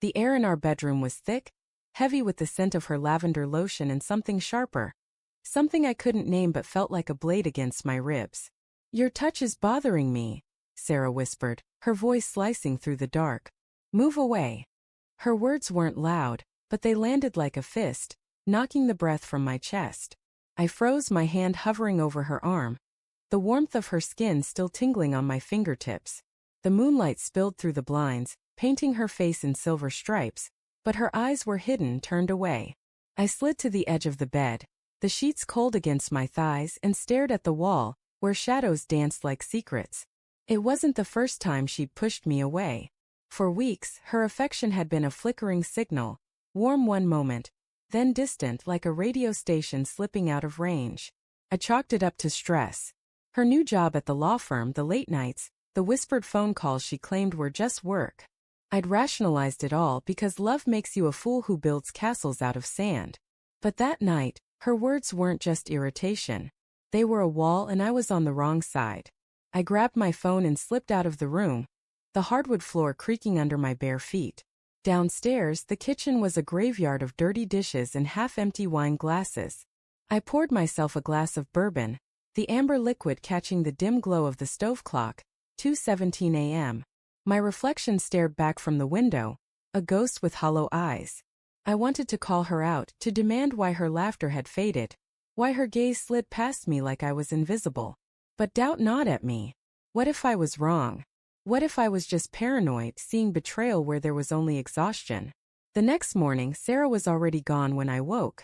The air in our bedroom was thick, heavy with the scent of her lavender lotion and something sharper. Something I couldn't name but felt like a blade against my ribs. "Your touch is bothering me," Sarah whispered, her voice slicing through the dark. "Move away." Her words weren't loud, but they landed like a fist, knocking the breath from my chest. I froze, my hand hovering over her arm, the warmth of her skin still tingling on my fingertips. The moonlight spilled through the blinds, painting her face in silver stripes, but her eyes were hidden, turned away. I slid to the edge of the bed, the sheets cold against my thighs, and stared at the wall, where shadows danced like secrets. It wasn't the first time she'd pushed me away. For weeks, her affection had been a flickering signal, warm one moment, then distant like a radio station slipping out of range. I chalked it up to stress. Her new job at the law firm, the late nights, the whispered phone calls she claimed were just work. I'd rationalized it all because love makes you a fool who builds castles out of sand. But that night, her words weren't just irritation. They were a wall, and I was on the wrong side. I grabbed my phone and slipped out of the room, the hardwood floor creaking under my bare feet. Downstairs, the kitchen was a graveyard of dirty dishes and half-empty wine glasses. I poured myself a glass of bourbon, the amber liquid catching the dim glow of the stove clock, 2:17 a.m. My reflection stared back from the window, a ghost with hollow eyes. I wanted to call her out, to demand why her laughter had faded, why her gaze slid past me like I was invisible. But doubt gnawed at me. What if I was wrong? What if I was just paranoid, seeing betrayal where there was only exhaustion? The next morning, Sarah was already gone when I woke.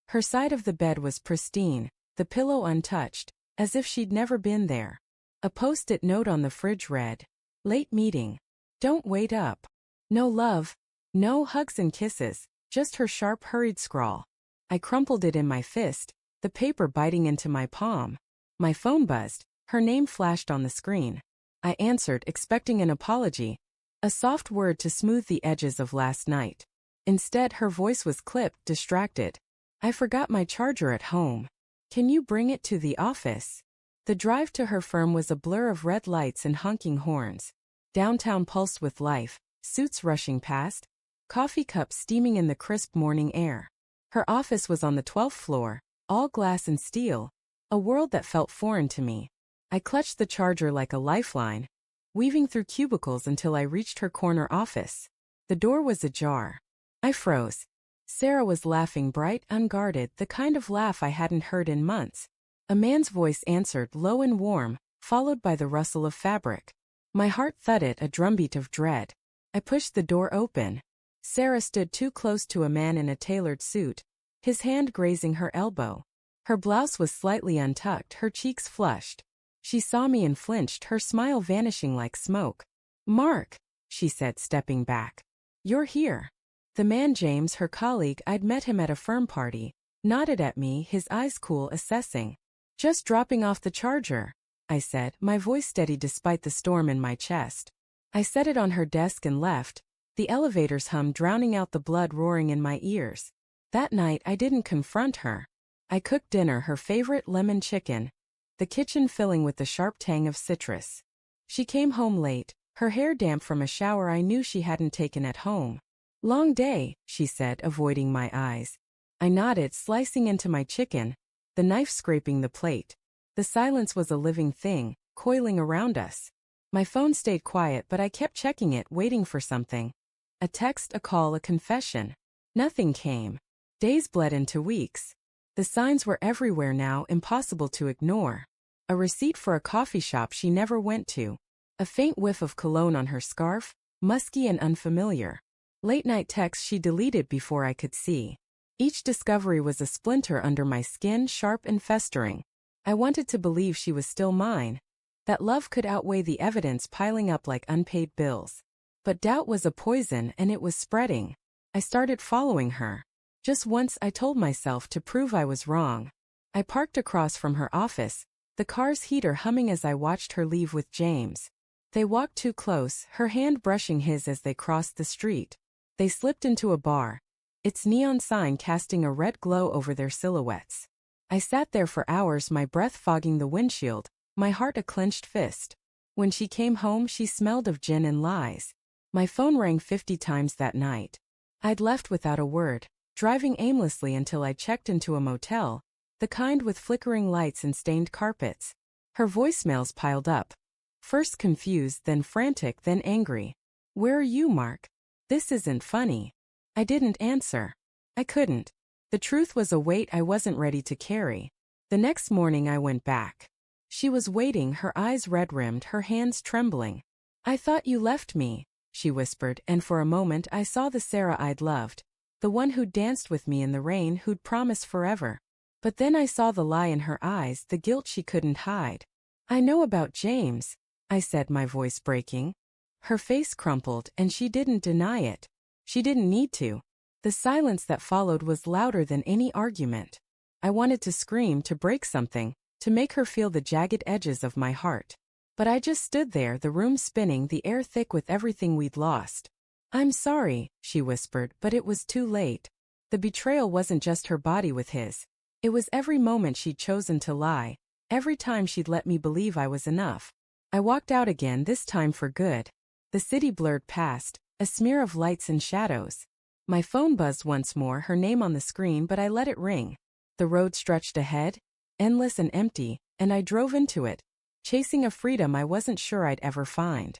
Her side of the bed was pristine, the pillow untouched, as if she'd never been there. A post-it note on the fridge read, "Late meeting. Don't wait up." No love, no hugs and kisses, just her sharp, hurried scrawl. I crumpled it in my fist, the paper biting into my palm. My phone buzzed, her name flashed on the screen. I answered, expecting an apology, a soft word to smooth the edges of last night. Instead, her voice was clipped, distracted. "I forgot my charger at home. Can you bring it to the office?" The drive to her firm was a blur of red lights and honking horns. Downtown pulsed with life, suits rushing past, coffee cups steaming in the crisp morning air. Her office was on the 12th floor, all glass and steel, a world that felt foreign to me. I clutched the charger like a lifeline, weaving through cubicles until I reached her corner office. The door was ajar. I froze. Sarah was laughing, bright, unguarded, the kind of laugh I hadn't heard in months. A man's voice answered, low and warm, followed by the rustle of fabric. My heart thudded, a drumbeat of dread. I pushed the door open. Sarah stood too close to a man in a tailored suit, his hand grazing her elbow. Her blouse was slightly untucked, her cheeks flushed. She saw me and flinched, her smile vanishing like smoke. "Mark," she said, stepping back. "You're here." The man, James, her colleague, I'd met him at a firm party, nodded at me, his eyes cool, assessing. "Just dropping off the charger," I said, my voice steady despite the storm in my chest. I set it on her desk and left, the elevator's hum drowning out the blood roaring in my ears. That night I didn't confront her. I cooked dinner, her favorite lemon chicken, the kitchen filling with the sharp tang of citrus. She came home late, her hair damp from a shower I knew she hadn't taken at home. "Long day," she said, avoiding my eyes. I nodded, slicing into my chicken, the knife scraping the plate. The silence was a living thing, coiling around us. My phone stayed quiet, but I kept checking it, waiting for something. A text, a call, a confession. Nothing came. Days bled into weeks. The signs were everywhere now, impossible to ignore. A receipt for a coffee shop she never went to. A faint whiff of cologne on her scarf, musky and unfamiliar. Late-night texts she deleted before I could see. Each discovery was a splinter under my skin, sharp and festering. I wanted to believe she was still mine, that love could outweigh the evidence piling up like unpaid bills. But doubt was a poison, and it was spreading. I started following her. Just once, I told myself, to prove I was wrong. I parked across from her office, the car's heater humming as I watched her leave with James. They walked too close, her hand brushing his as they crossed the street. They slipped into a bar, its neon sign casting a red glow over their silhouettes. I sat there for hours, my breath fogging the windshield, my heart a clenched fist. When she came home, she smelled of gin and lies. My phone rang 50 times that night. I'd left without a word, driving aimlessly until I checked into a motel, the kind with flickering lights and stained carpets. Her voicemails piled up. First confused, then frantic, then angry. "Where are you, Mark? This isn't funny." I didn't answer. I couldn't. The truth was a weight I wasn't ready to carry. The next morning I went back. She was waiting, her eyes red-rimmed, her hands trembling. "I thought you left me," she whispered, and for a moment I saw the Sarah I'd loved. The one who'd danced with me in the rain, who'd promised forever. But then I saw the lie in her eyes, the guilt she couldn't hide. "I know about James," I said, my voice breaking. Her face crumpled, and she didn't deny it. She didn't need to. The silence that followed was louder than any argument. I wanted to scream, to break something, to make her feel the jagged edges of my heart. But I just stood there, the room spinning, the air thick with everything we'd lost. "I'm sorry," she whispered, but it was too late. The betrayal wasn't just her body with his. It was every moment she'd chosen to lie, every time she'd let me believe I was enough. I walked out again, this time for good. The city blurred past, a smear of lights and shadows. My phone buzzed once more, her name on the screen, but I let it ring. The road stretched ahead, endless and empty, and I drove into it, chasing a freedom I wasn't sure I'd ever find.